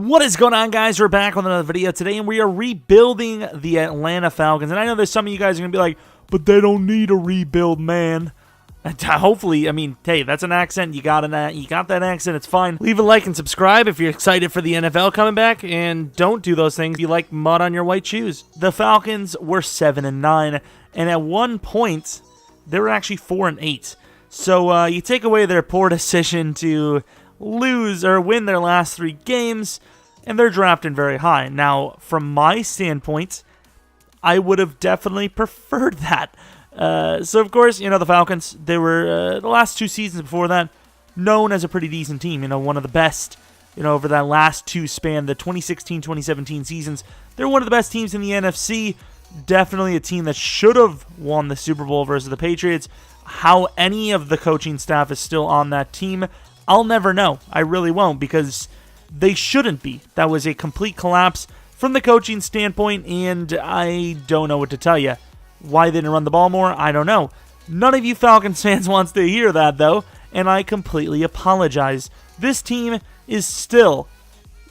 What is going on, guys? We're back with another video today, and we are rebuilding the Atlanta Falcons. And I know there's some of you guys are going to be like, but they don't need a rebuild, man. And hopefully, I mean, hey, that's an accent. You got that accent. It's fine. Leave a like and subscribe if you're excited for the NFL coming back. And don't do those things if you like mud on your white shoes. The Falcons were 7-9, and at one point, they were actually 4-8. So you take away their poor decision to lose or win their last 3 games, and they're drafting very high. Now, from my standpoint, I would have definitely preferred that. So, of course, you know, the Falcons, they were, the last 2 seasons before that, known as a pretty decent team. You know, one of the best, you know, over that last 2 span, the 2016-2017 seasons. They're one of the best teams in the NFC. Definitely a team that should have won the Super Bowl versus the Patriots. How any of the coaching staff is still on that team, I'll never know. I really won't, because they shouldn't be. That was a complete collapse from the coaching standpoint, and I don't know what to tell you. Why they didn't run the ball more, I don't know. None of you Falcons fans wants to hear that, though, and I completely apologize. This team is still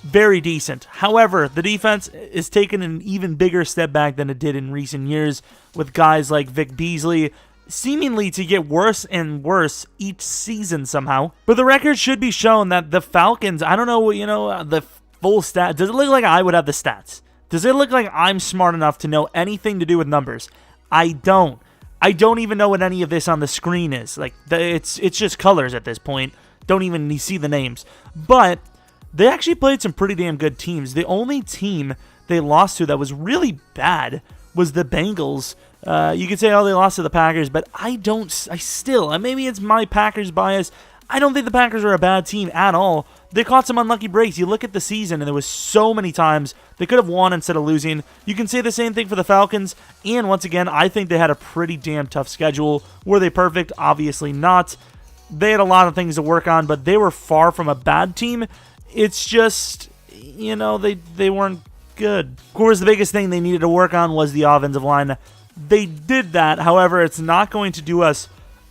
very decent. However, the defense is taking an even bigger step back than it did in recent years, with guys like Vic Beasley seemingly to get worse and worse each season somehow. But the record should be shown that the Falcons, I don't know, you know, the full stat. Does it look like I would have the stats? Does it look like I'm smart enough to know anything to do with numbers? I don't. I don't even know what any of this on the screen is. Like, it's just colors at this point. Don't even see the names. But they actually played some pretty damn good teams. The only team they lost to that was really bad was the Bengals. You could say, oh, they lost to the Packers, but maybe it's my Packers bias. I don't think the Packers are a bad team at all. They caught some unlucky breaks. You look at the season, and there was so many times they could have won instead of losing. You can say the same thing for the Falcons, and once again, I think they had a pretty damn tough schedule. Were they perfect? Obviously not. They had a lot of things to work on, but they were far from a bad team. It's just, you know, they weren't good. Of course, the biggest thing they needed to work on was the offensive line. They did that. However, it's not going to do us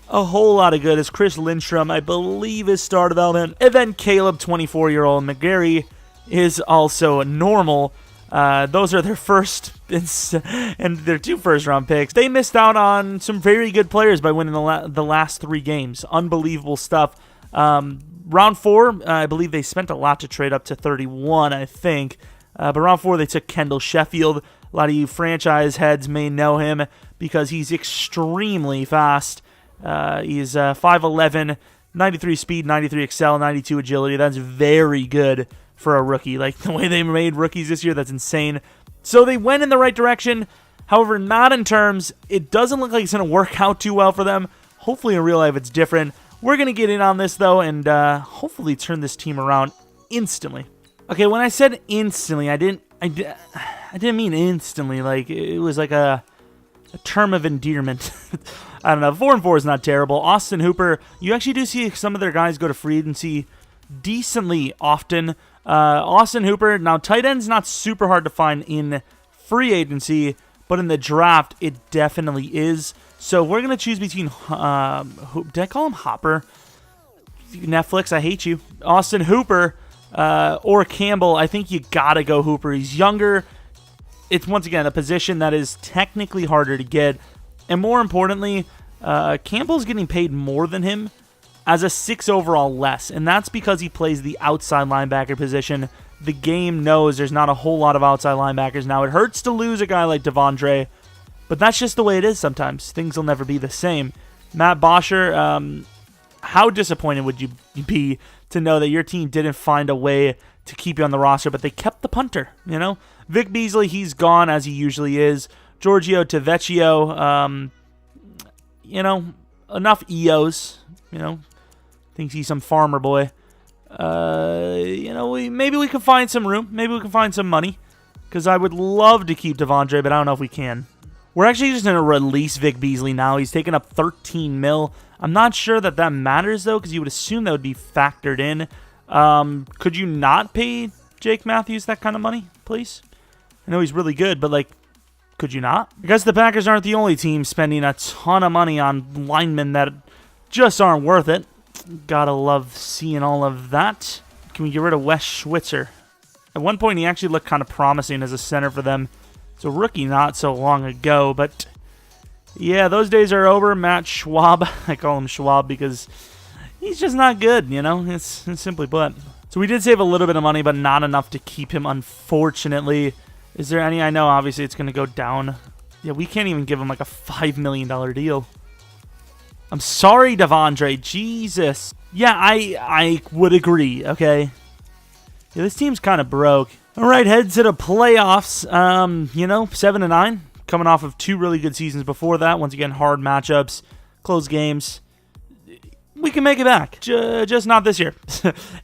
a whole lot of good, as Chris Lindstrom, I believe, is star development. And then Caleb, 24-year-old McGarry, is also normal. Those are their first and their 2 first-round picks. They missed out on some very good players by winning the last 3 games. Unbelievable stuff. Round 4, I believe they spent a lot to trade up to 31, I think. But round 4, they took Kendall Sheffield. A lot of you franchise heads may know him because he's extremely fast. He's 5'11", 93 speed, 93 excel, 92 agility. That's very good for a rookie. Like, the way they made rookies this year, that's insane. So they went in the right direction. However, not in terms. It doesn't look like it's going to work out too well for them. Hopefully in real life it's different. We're going to get in on this, though, and hopefully turn this team around instantly. Okay, when I said instantly, I didn't mean instantly. Like, it was like a term of endearment. I don't know. 4-4 is not terrible. Austin Hooper, you actually do see some of their guys go to free agency decently often. Austin Hooper, now tight end's not super hard to find in free agency, but in the draft, it definitely is. So we're going to choose between, did I call him Hopper? Netflix, I hate you. Austin Hooper or Campbell. I think you got to go Hooper. He's younger. It's, once again, a position that is technically harder to get. And more importantly, Campbell's getting paid more than him as a 6 overall less. And that's because he plays the outside linebacker position. The game knows there's not a whole lot of outside linebackers. Now, it hurts to lose a guy like Devondre, but that's just the way it is sometimes. Things will never be the same. Matt Bosher, how disappointed would you be to know that your team didn't find a way to keep you on the roster, but they kept the punter, you know? Vic Beasley, he's gone as he usually is. Giorgio Tavecchio, you know, enough EOs, you know, thinks he's some farmer boy. You know, maybe we can find some room. Maybe we can find some money, because I would love to keep Devondre, but I don't know if we can. We're actually just going to release Vic Beasley now. He's taking up 13 mil. I'm not sure that matters, though, because you would assume that would be factored in. Could you not pay Jake Matthews that kind of money, please? I know he's really good, but, like, could you not? I guess the Packers aren't the only team spending a ton of money on linemen that just aren't worth it. Gotta love seeing all of that. Can we get rid of Wes Schwitzer? At one point, he actually looked kind of promising as a center for them. It's a rookie not so long ago, but yeah, those days are over. Matt Schwab, I call him Schwab because he's just not good, you know? It's simply put. So we did save a little bit of money, but not enough to keep him, unfortunately. Is there any? I know, obviously, it's going to go down. Yeah, we can't even give him like a $5 million deal. I'm sorry, Devondre. Jesus. Yeah, I would agree, okay? Yeah, this team's kind of broke. All right, head to the playoffs. 7-9. Coming off of 2 really good seasons before that. Once again, hard matchups, close games. We can make it back. Just not this year.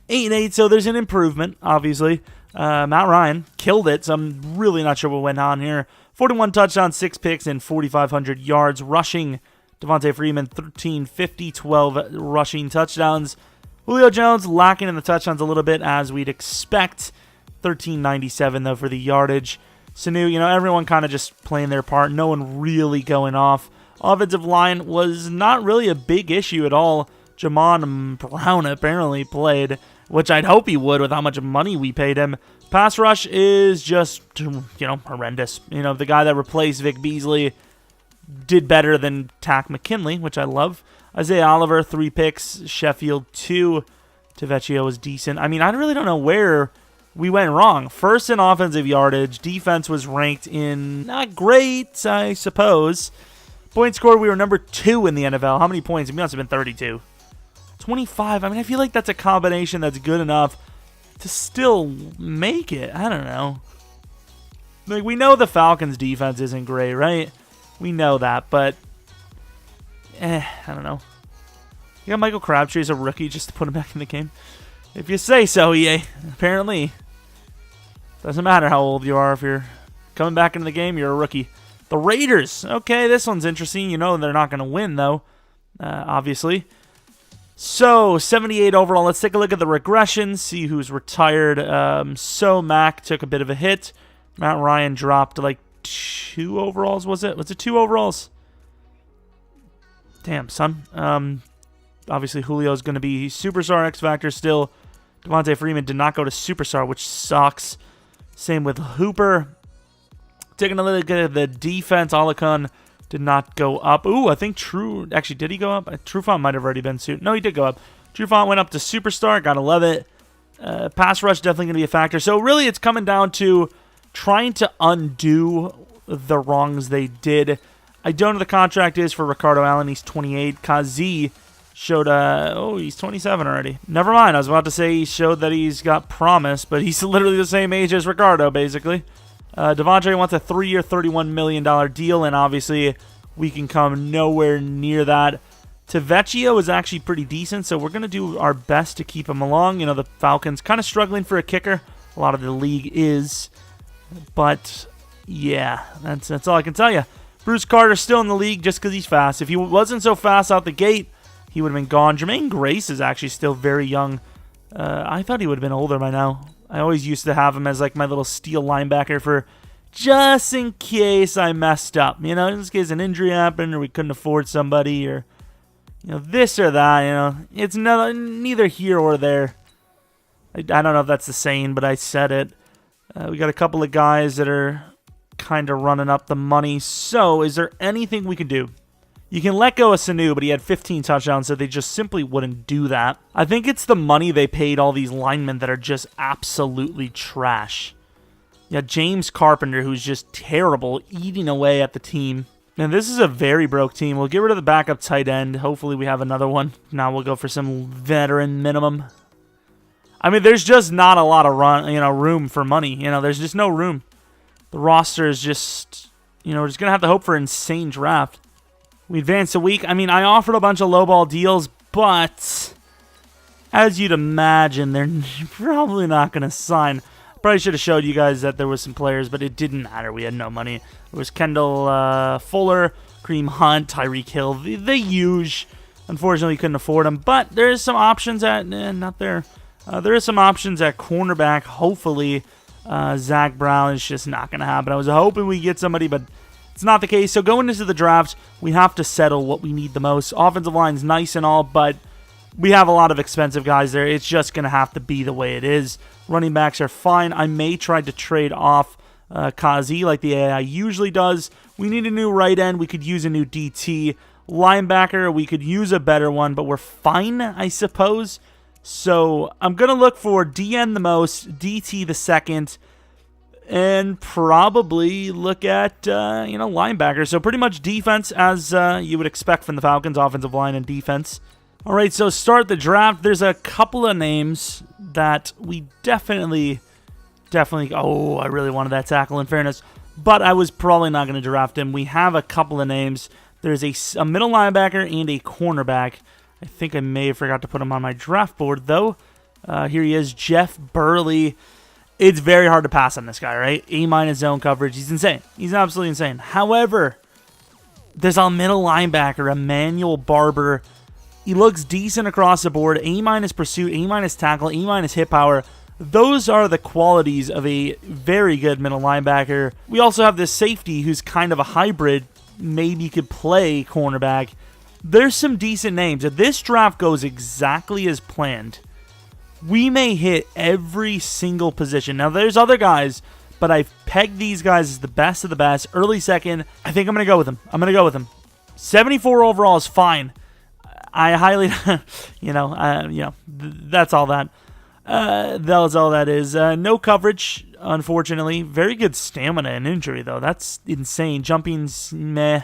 8-8, so there's an improvement, obviously. Matt Ryan killed it, so I'm really not sure what went on here. 41 touchdowns, 6 picks, and 4,500 yards. Rushing, Devontae Freeman, 1350, 12 rushing touchdowns. Julio Jones lacking in the touchdowns a little bit, as we'd expect. 1397, though, for the yardage. Sanu, everyone kind of just playing their part. No one really going off. Offensive line was not really a big issue at all. Jamon Brown apparently played, which I'd hope he would with how much money we paid him. Pass rush is just, horrendous. The guy that replaced Vic Beasley did better than Tack McKinley, which I love. Isaiah Oliver, 3 picks. Sheffield, 2. Tavecchio was decent. I really don't know where we went wrong. First in offensive yardage. Defense was ranked in not great, I suppose. Points scored, we were number 2 in the NFL. How many points? It must have been 32. 25. I feel like that's a combination that's good enough to still make it. I don't know. Like, we know the Falcons' defense isn't great, right? We know that, but I don't know. You got Michael Crabtree as a rookie just to put him back in the game? If you say so, EA. Apparently. Doesn't matter how old you are. If you're coming back into the game, you're a rookie. The Raiders. Okay, this one's interesting. They're not going to win, though. Obviously. So, 78 overall. Let's take a look at the regression. See who's retired. Mac took a bit of a hit. Matt Ryan dropped like 2 overalls, was it? Was it 2 overalls? Damn, son. Obviously, Julio's going to be Superstar X Factor still. Devontae Freeman did not go to Superstar, which sucks. Same with Hooper. Taking a look at the defense, Alakon did not go up. Ooh, I think actually, did he go up? Trufant might have already been suit. No, he did go up. Trufant went up to Superstar. Gotta love it. Pass rush definitely going to be a factor. So, really, it's coming down to trying to undo the wrongs they did. I don't know what the contract is for Ricardo Allen. He's 28. Kazi showed, he's 27 already. Never mind. I was about to say he showed that he's got promise, but he's literally the same age as Ricardo, basically. Devondre wants a 3-year, $31 million deal, and obviously we can come nowhere near that. Tavecchio is actually pretty decent, so we're going to do our best to keep him along. The Falcons kind of struggling for a kicker. A lot of the league is. But, yeah, that's all I can tell you. Bruce Carter's still in the league just because he's fast. If he wasn't so fast out the gate, he would have been gone. Jermaine Grace is actually still very young. I thought he would have been older by now. I always used to have him as like my little steal linebacker for just in case I messed up. Just in case an injury happened or we couldn't afford somebody or, this or that. It's neither here or there. I don't know if that's the saying, but I said it. We got a couple of guys that are kind of running up the money. So, is there anything we can do? You can let go of Sanu, but he had 15 touchdowns, so they just simply wouldn't do that. I think it's the money they paid all these linemen that are just absolutely trash. Yeah, James Carpenter, who's just terrible, eating away at the team. And this is a very broke team. We'll get rid of the backup tight end. Hopefully we have another one. Now we'll go for some veteran minimum. There's just not a lot of room for money. There's just no room. The roster is just, we're just going to have to hope for an insane draft. We advanced a week. I offered a bunch of lowball deals, but as you'd imagine, they're probably not going to sign. Probably should have showed you guys that there was some players, but it didn't matter. We had no money. It was Kendall Fuller, Kareem Hunt, Tyreek Hill, the huge. Unfortunately, we couldn't afford them, but there is some options at, not there. There is some options at cornerback. Hopefully, Zach Brown is just not going to happen. I was hoping we get somebody, but it's not the case. So going into the draft, we have to settle what we need the most. Offensive line's nice and all, but we have a lot of expensive guys there. It's just going to have to be the way it is. Running backs are fine. I may try to trade off Kazi like the AI usually does. We need a new right end. We could use a new DT. Linebacker, we could use a better one, but we're fine, I suppose. So I'm going to look for DN the most, DT the second, and probably look at, linebacker. So pretty much defense as you would expect from the Falcons, offensive line and defense. All right, so start the draft. There's a couple of names that we definitely, oh, I really wanted that tackle in fairness, but I was probably not going to draft him. We have a couple of names. There's a middle linebacker and a cornerback. I think I may have forgot to put him on my draft board, though. Here he is, Jeff Burley. It's very hard to pass on this guy, right? A- zone coverage. He's insane. He's absolutely insane. However, there's a middle linebacker, Emmanuel Barber. He looks decent across the board. A- pursuit, A- tackle, A- hit power. Those are the qualities of a very good middle linebacker. We also have this safety who's kind of a hybrid. Maybe could play cornerback. There's some decent names. If this draft goes exactly as planned, we may hit every single position. Now, there's other guys, but I've pegged these guys as the best of the best. Early second, I think I'm going to go with them. 74 overall is fine. I highly, that's all that. That's all that is. No coverage, unfortunately. Very good stamina and injury, though. That's insane. Jumping's meh.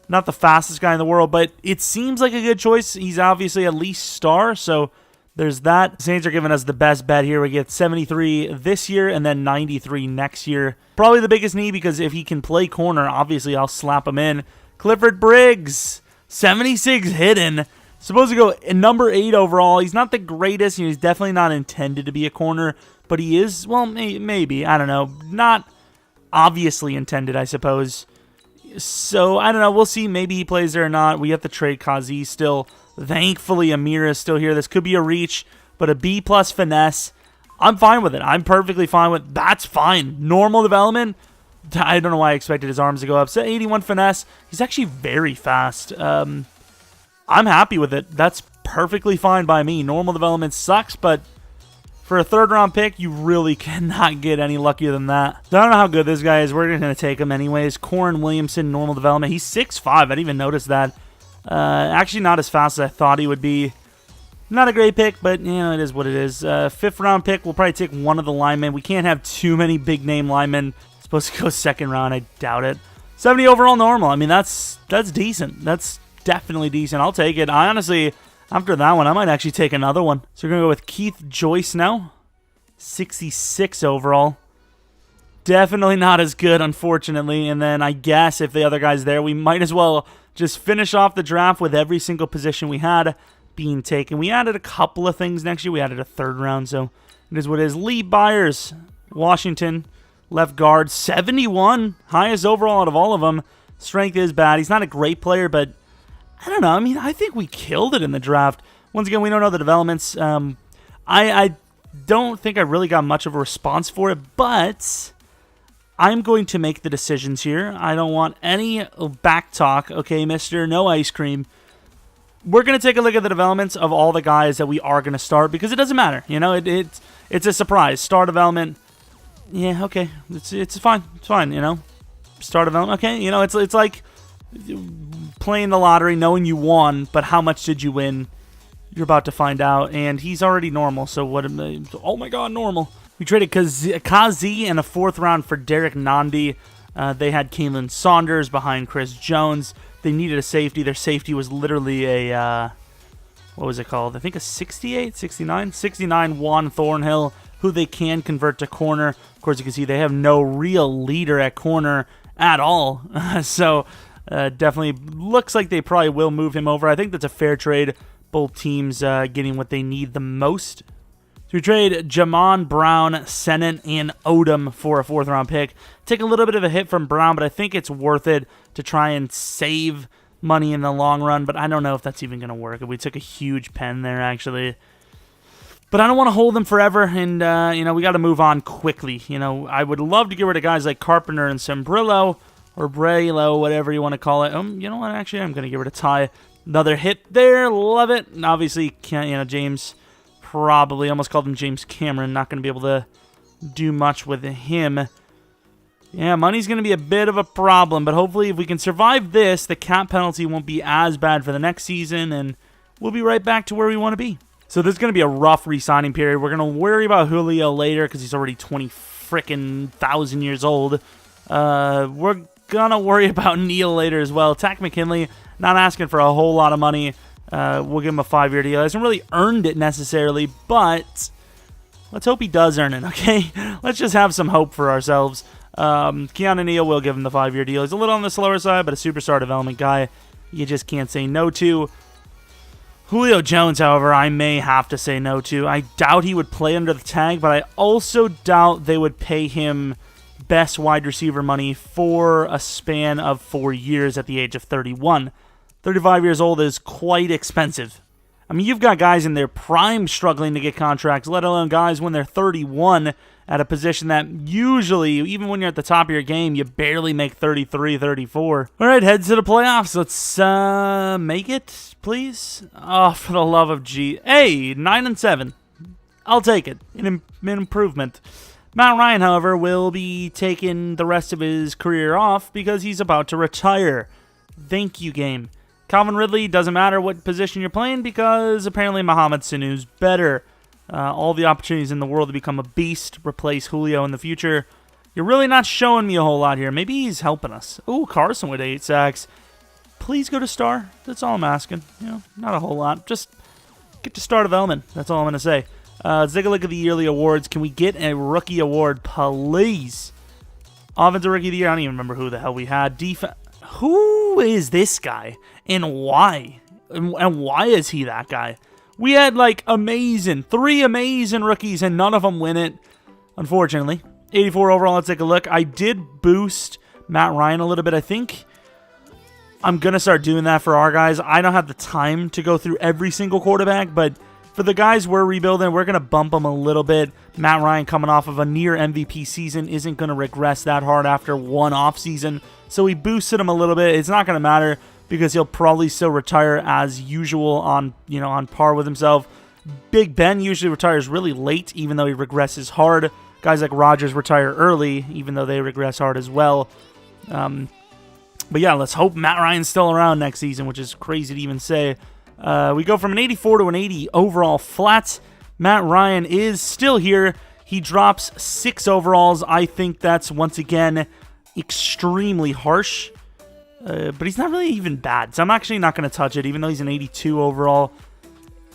Not the fastest guy in the world, but it seems like a good choice. He's obviously at least star, so there's that. Saints are giving us the best bet here. We get 73 this year and then 93 next year. Probably the biggest need because if he can play corner, obviously I'll slap him in. Clifford Briggs, 76 hidden. Supposed to go number 8 overall. He's not the greatest. He's definitely not intended to be a corner, but he is, well, maybe. I don't know. Not obviously intended, I suppose. So, I don't know. We'll see. Maybe he plays there or not. We have to trade Kazi still. Thankfully, Amir is still here. This could be a reach, but a B plus finesse. I'm fine with it. I'm perfectly fine with it. That's fine. Normal development. I don't know why I expected his arms to go up. So, 81 finesse. He's actually very fast. I'm happy with it. That's perfectly fine by me. Normal development sucks, but for a third-round pick, you really cannot get any luckier than that. So I don't know how good this guy is. We're going to take him anyways. Corin Williamson, normal development. He's 6'5". I didn't even notice that. Actually, not as fast as I thought he would be. Not a great pick, but it is what it is. 5th-round pick, we'll probably take one of the linemen. We can't have too many big-name linemen. It's supposed to go 2nd round. I doubt it. 70 overall normal. I mean, that's decent. That's definitely decent. I'll take it. I honestly, after that one, I might actually take another one. So we're going to go with Keith Joyce now. 66 overall. Definitely not as good, unfortunately. And then I guess if the other guy's there, we might as well just finish off the draft with every single position we had being taken. We added a couple of things next year. We added a 3rd round, so it is what it is. Lee Byers, Washington, left guard, 71. Highest overall out of all of them. Strength is bad. He's not a great player, but I don't know. I mean, I think we killed it in the draft. Once again, we don't know the developments. I don't think I really got much of a response for it, but I'm going to make the decisions here. I don't want any back talk, okay, mister? No ice cream. We're going to take a look at the developments of all the guys that we are going to start because it doesn't matter. It's a surprise. Star development, yeah, okay. It's fine. It's fine, Star development, okay. It's like playing the lottery, knowing you won, but how much did you win? You're about to find out, and he's already normal, so what? Oh my god, normal. We traded Kazi in a 4th round for Derek Nandi. They had Kalen Saunders behind Chris Jones. They needed a safety. Their safety was literally a, what was it called? I think a 68, 69? 69 Juan Thornhill, who they can convert to corner. Of course, you can see they have no real leader at corner at all, so definitely looks like they probably will move him over. I think that's a fair trade. Both teams getting what they need the most. So we trade Jamon Brown, Sennett, and Odom for a 4th round pick. Take a little bit of a hit from Brown, but I think it's worth it to try and save money in the long run. But I don't know if that's even going to work. We took a huge pen there, actually. But I don't want to hold them forever, and, we got to move on quickly. I would love to get rid of guys like Carpenter and Sombrillo, or Brailo, whatever you want to call it. You know what? Actually, I'm going to get rid of Ty. Another hit there. Love it. And obviously, James probably, almost called him James Cameron. Not going to be able to do much with him. Yeah, money's going to be a bit of a problem, but hopefully if we can survive this, the cap penalty won't be as bad for the next season, and we'll be right back to where we want to be. So this is going to be a rough re-signing period. We're going to worry about Julio later because he's already 20,000 years old. We're going to worry about Neal later as well. Takk McKinley, not asking for a whole lot of money. We'll give him a 5-year deal. He hasn't really earned it necessarily, but let's hope he does earn it, okay? Let's just have some hope for ourselves. Keanu Neal will give him the 5-year deal. He's a little on the slower side, but a superstar development guy you just can't say no to. Julio Jones, however, I may have to say no to. I doubt he would play under the tag, but I also doubt they would pay him best wide receiver money for a span of 4 years at the age of 31. 35 years old is quite expensive. I mean, you've got guys in their prime struggling to get contracts, let alone guys when they're 31 at a position that usually, even when you're at the top of your game, you barely make 33, 34. All right, heads to the playoffs. Let's make it, please. Oh, for the love of G. Hey, 9-7. I'll take it. An improvement. Matt Ryan, however, will be taking the rest of his career off because he's about to retire. Thank you, game. Calvin Ridley, doesn't matter what position you're playing because apparently Mohamed Sanu's better. All the opportunities in the world to become a beast, replace Julio in the future. You're really not showing me a whole lot here. Maybe he's helping us. Ooh, Carson with 8 sacks. Please go to star. That's all I'm asking. Not a whole lot. Just get to star development. That's all I'm going to say. Let's take a look at the yearly awards. Can we get a rookie award, please? Offensive Rookie of the Year. I don't even remember who the hell we had. Who is this guy? And why? And why is he that guy? We had, 3 amazing rookies, and none of them win it, unfortunately. 84 overall, let's take a look. I did boost Matt Ryan a little bit, I think. I'm going to start doing that for our guys. I don't have the time to go through every single quarterback, but for the guys we're rebuilding, we're going to bump them a little bit. Matt Ryan, coming off of a near MVP season, isn't going to regress that hard after one offseason, so we boosted him a little bit. It's not going to matter, because he'll probably still retire as usual on par with himself. Big Ben usually retires really late, even though he regresses hard. Guys like Rodgers retire early, even though they regress hard as well. But yeah, let's hope Matt Ryan's still around next season, which is crazy to even say. We go from an 84 to an 80 overall flat. Matt Ryan is still here. He drops 6 overalls. I think that's, once again, extremely harsh. But he's not really even bad, so I'm actually not going to touch it, even though he's an 82 overall.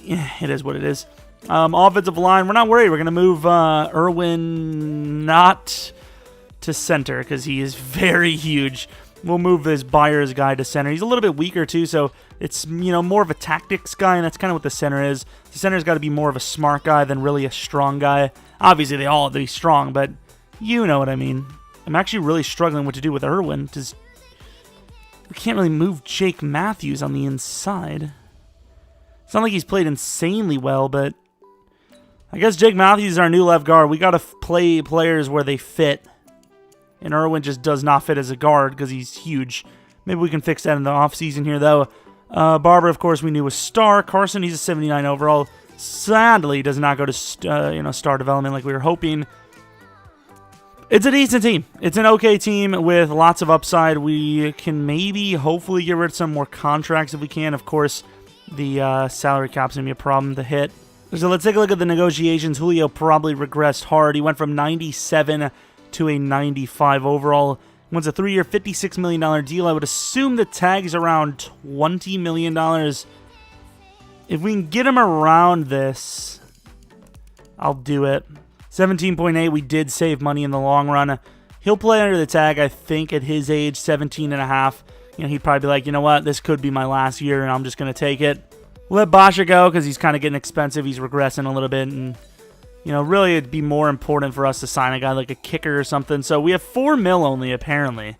Yeah, it is what it is. Offensive line, we're not worried. We're going to move Irwin not to center because he is very huge. We'll move this Byers guy to center. He's a little bit weaker too, so it's more of a tactics guy, and that's kind of what the center is. The center's got to be more of a smart guy than really a strong guy. Obviously, they all have to be strong, but you know what I mean. I'm actually really struggling what to do with Irwin because we can't really move Jake Matthews on the inside. It's not like he's played insanely well, but I guess Jake Matthews is our new left guard. We got to play players where they fit. And Irwin just does not fit as a guard because he's huge. Maybe we can fix that in the offseason here, though. Barber, of course, we knew was star. Carson, he's a 79 overall. Sadly, does not go to star development like we were hoping. It's a decent team. It's an okay team with lots of upside. We can maybe, hopefully, get rid of some more contracts if we can. Of course, the salary cap's going to be a problem to hit. So let's take a look at the negotiations. Julio probably regressed hard. He went from 97 to a 95 overall. He wants a 3-year, $56 million deal. I would assume the tag's around $20 million. If we can get him around this, I'll do it. 17.8, we did save money in the long run. He'll play under the tag, I think, at his age, 17 and a half. He'd probably be like, you know what, this could be my last year, and I'm just going to take it. We'll let Basha go, because he's kind of getting expensive. He's regressing a little bit, and, really it'd be more important for us to sign a guy like a kicker or something. So we have $4 million only, apparently.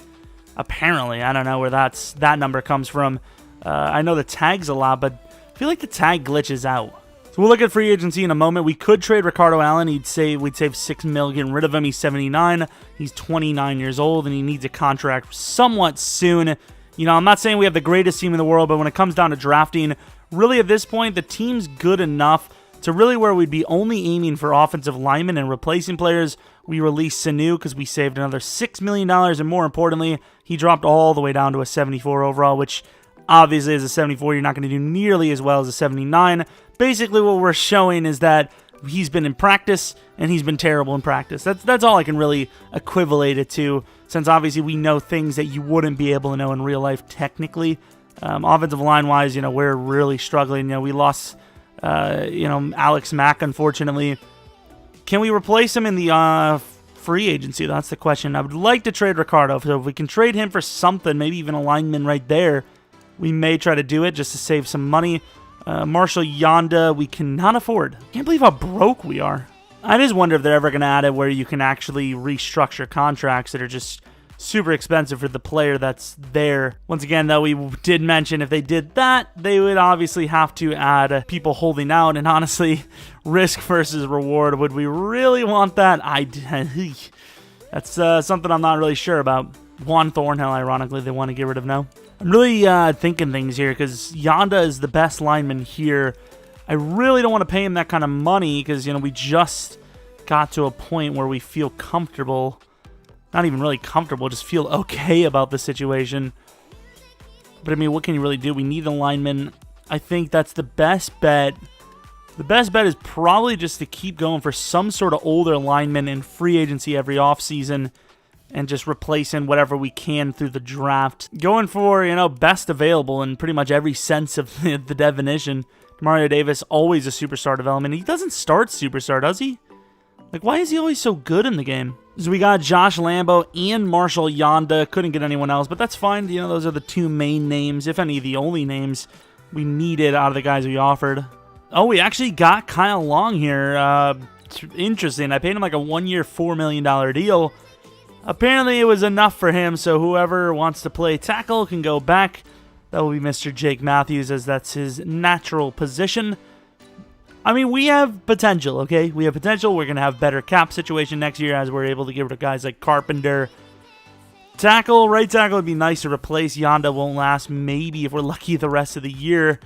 Apparently, I don't know where that number comes from. I know the tag's a lot, but I feel like the tag glitches out. So we'll look at free agency in a moment. We could trade Ricardo Allen. We'd save $6 million getting rid of him. He's 79. He's 29 years old, and he needs a contract somewhat soon. You know, I'm not saying we have the greatest team in the world, but when it comes down to drafting, really at this point, the team's good enough to really where we'd be only aiming for offensive linemen and replacing players. We released Sanu because we saved another $6 million, and more importantly, he dropped all the way down to a 74 overall, which obviously as a 74, you're not going to do nearly as well as a 79. Basically, what we're showing is that he's been in practice, and he's been terrible in practice. That's all I can really equivalate it to, since obviously we know things that you wouldn't be able to know in real life technically. Offensive line-wise, you know, we're really struggling. You know, we lost, Alex Mack, unfortunately. Can we replace him in the free agency? That's the question. I would like to trade Ricardo, so if we can trade him for something, maybe even a lineman right there, we may try to do it just to save some money. Marshall Yanda, we cannot afford. Can't believe how broke we are. I just wonder if they're ever going to add it where you can actually restructure contracts that are just super expensive for the player that's there. Once again, though, we did mention if they did that, they would obviously have to add people holding out. And honestly, risk versus reward, would we really want that? That's something I'm not really sure about. Juan Thornhill, ironically, they want to get rid of now. I'm really thinking things here because Yanda is the best lineman here. I really don't want to pay him that kind of money because, you know, we just got to a point where we feel comfortable. Not even really comfortable, just feel okay about the situation. But, I mean, what can you really do? We need a lineman. I think that's the best bet. The best bet is probably just to keep going for some sort of older lineman in free agency every offseason and just replacing whatever we can through the draft. Going for, you know, best available in pretty much every sense of the definition. Mario Davis, always a superstar development. He doesn't start superstar, does he? Like, why is he always so good in the game? So we got Josh Lambo and Marshall Yanda. Couldn't get anyone else, but that's fine. You know, those are the two main names, if any, the only names we needed out of the guys we offered. Oh, we actually got Kyle Long here. Interesting. I paid him like a 1-year, $4 million deal. Apparently, it was enough for him, so whoever wants to play tackle can go back. That will be Mr. Jake Matthews, as that's his natural position. I mean, we have potential, okay? We have potential. We're going to have better cap situation next year as we're able to get rid of guys like Carpenter. Tackle, right tackle would be nice to replace. Yanda won't last, maybe, if we're lucky, the rest of the year.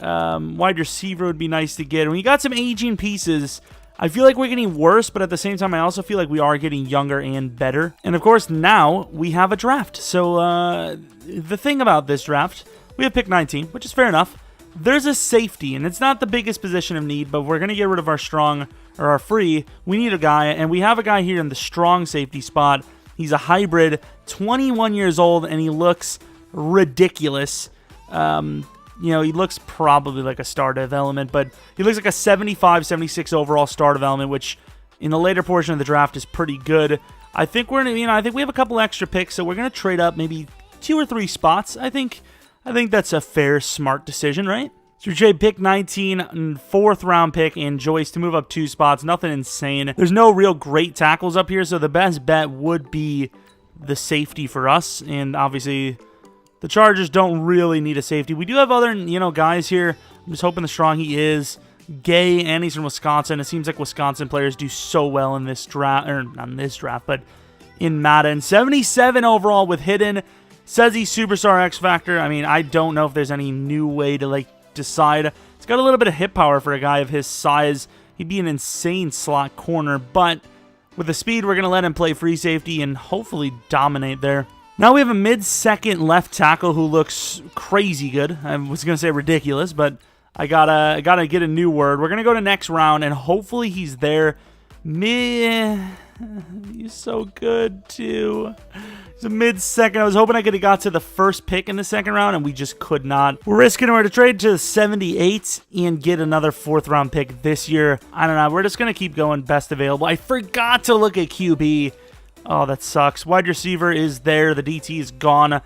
Wide receiver would be nice to get. And we got some aging pieces. I feel like we're getting worse, but at the same time, I also feel like we are getting younger and better. And of course, now we have a draft. So the thing about this draft, we have pick 19, which is fair enough. There's a safety, and it's not the biggest position of need, but we're going to get rid of our strong or our free. We need a guy, and we have a guy here in the strong safety spot. He's a hybrid, 21 years old, and he looks ridiculous. You know, he looks probably like a star development, but he looks like a 75, 76 overall star development, which in the later portion of the draft is pretty good. I think I think we have a couple extra picks, so we're going to trade up maybe 2 or 3 spots. I think that's a fair, smart decision, right? So we trade pick 19, 4th round pick, and Joyce to move up 2 spots. Nothing insane. There's no real great tackles up here, so the best bet would be the safety for us, and obviously the Chargers don't really need a safety. We do have other, guys here. I'm just hoping the strong he is. Gay, and he's from Wisconsin. It seems like Wisconsin players do so well in this draft, or not in this draft, but in Madden. 77 overall with hidden. Says he's Superstar X Factor. I mean, I don't know if there's any new way to, decide. It's got a little bit of hit power for a guy of his size. He'd be an insane slot corner, but with the speed, we're going to let him play free safety and hopefully dominate there. Now we have a mid-second left tackle who looks crazy good. I was going to say ridiculous, but I gotta get a new word. We're going to go to next round, and hopefully he's there. He's so good, too. He's a mid-second. I was hoping I could have got to the first pick in the second round, and we just could not. We're risking to trade to the 78 and get another 4th-round pick this year. I don't know. We're just going to keep going best available. I forgot to look at QB. Oh, that sucks. Wide receiver is there. The DT is gone.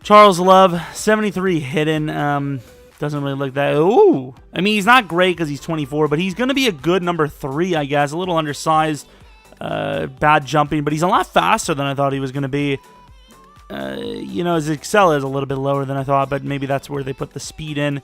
Charles Love, 73 hidden. Doesn't really look that... Ooh! I mean, he's not great because he's 24, but he's going to be a good number 3, I guess. A little undersized. Bad jumping, but he's a lot faster than I thought he was going to be. His Excel is a little bit lower than I thought, but maybe that's where they put the speed in.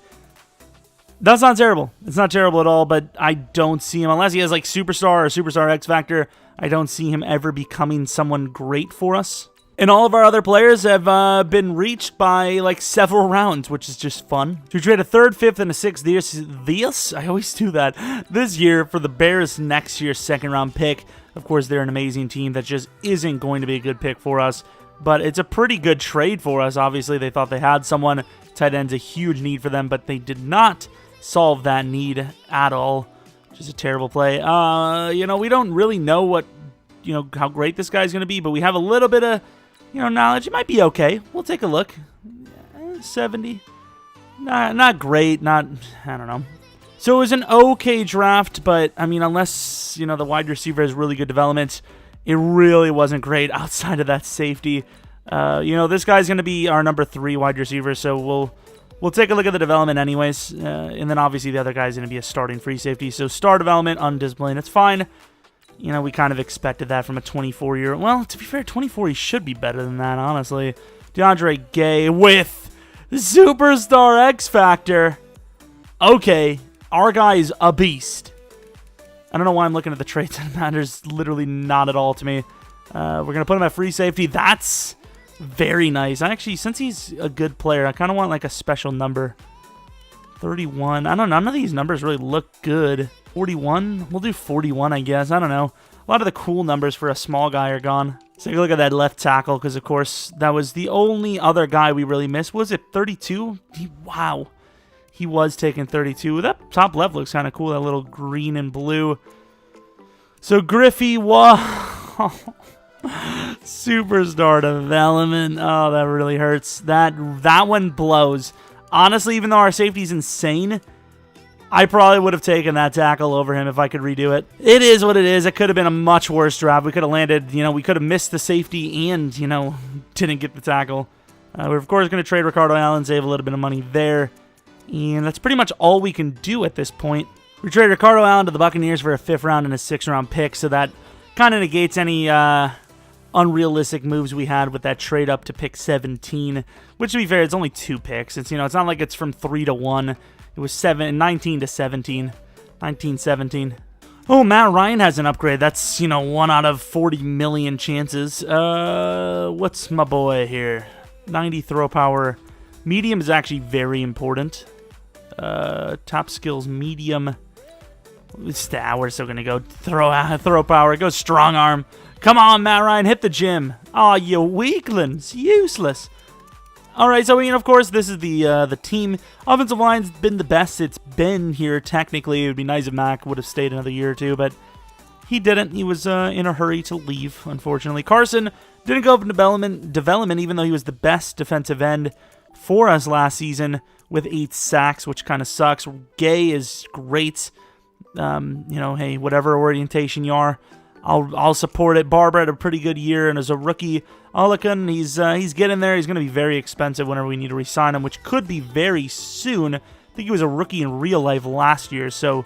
That's not terrible. It's not terrible at all, but I don't see him, unless he has Superstar or Superstar X Factor, I don't see him ever becoming someone great for us. And all of our other players have been reached by, like, several rounds, which is just fun. So we trade a 3rd, 5th, and a 6th I always do that. This year for the Bears next year's 2nd round pick. Of course, they're an amazing team that just isn't going to be a good pick for us. But it's a pretty good trade for us. Obviously, they thought they had someone. Tight end's a huge need for them, but they did not solve that need at all, which is a terrible play. You know, we don't really know what, you know, how great this guy's going to be, but we have a little bit of, you know, knowledge. It might be okay. We'll take a look. 70. Not great. I don't know. So it was an okay draft, but, I mean, unless, you know, the wide receiver has really good development, it really wasn't great outside of that safety. You know, this guy's going to be our number 3 wide receiver, so we'll take a look at the development anyways. And then, obviously, the other guy's going to be a starting free safety. So, star development, undisciplined. It's fine. You know, we kind of expected that from a 24-year. Well, to be fair, 24, he should be better than that, honestly. DeAndre Gay with Superstar X Factor. Okay, our guy's a beast. I don't know why I'm looking at the traits. It matters literally not at all to me. We're going to put him at free safety. That's very nice. Actually, since he's a good player, I kind of want like a special number. 31. I don't know. None of these numbers really look good. 41? We'll do 41, I guess. I don't know. A lot of the cool numbers for a small guy are gone. Let's take a look at that left tackle, because, of course, that was the only other guy we really missed. Was it 32? Wow. He was taking 32. That top left looks kind of cool, that little green and blue. So, Griffey, wow. Superstar development. Oh, that really hurts. That one blows. Honestly, even though our safety's insane, I probably would have taken that tackle over him if I could redo it. It is what it is. It could have been a much worse draft. We could have landed, you know, we could have missed the safety and, you know, didn't get the tackle. We're, of course, going to trade Ricardo Allen, save a little bit of money there. And that's pretty much all we can do at this point. We trade Ricardo Allen to the Buccaneers for a 5th round and a 6th round pick, so that kind of negates any unrealistic moves we had with that trade up to pick 17. Which, to be fair, it's only 2 picks. It's, you know, it's not like it's from 3 to 1. It was 19 to 17. 19-17. Oh, Matt Ryan has an upgrade. That's, you know, 1 out of 40 million chances. What's my boy here? 90 throw power. Medium is actually very important. Top skills, medium. We're still going to go throw power. Go strong arm. Come on, Matt Ryan, hit the gym. Oh, you weaklings. Useless. All right, so, I mean, of course, this is the team. Offensive line's been the best it's been here, technically. It would be nice if Mac would have stayed another year or two, but he didn't. He was in a hurry to leave, unfortunately. Carson didn't go up in development, even though he was the best defensive end for us last season with 8 sacks, which kind of sucks. Gay is great. You know, hey, whatever orientation you are, I'll support it. Barber had a pretty good year, and as a rookie, Olakan, he's getting there. He's going to be very expensive whenever we need to re-sign him, which could be very soon. I think he was a rookie in real life last year, so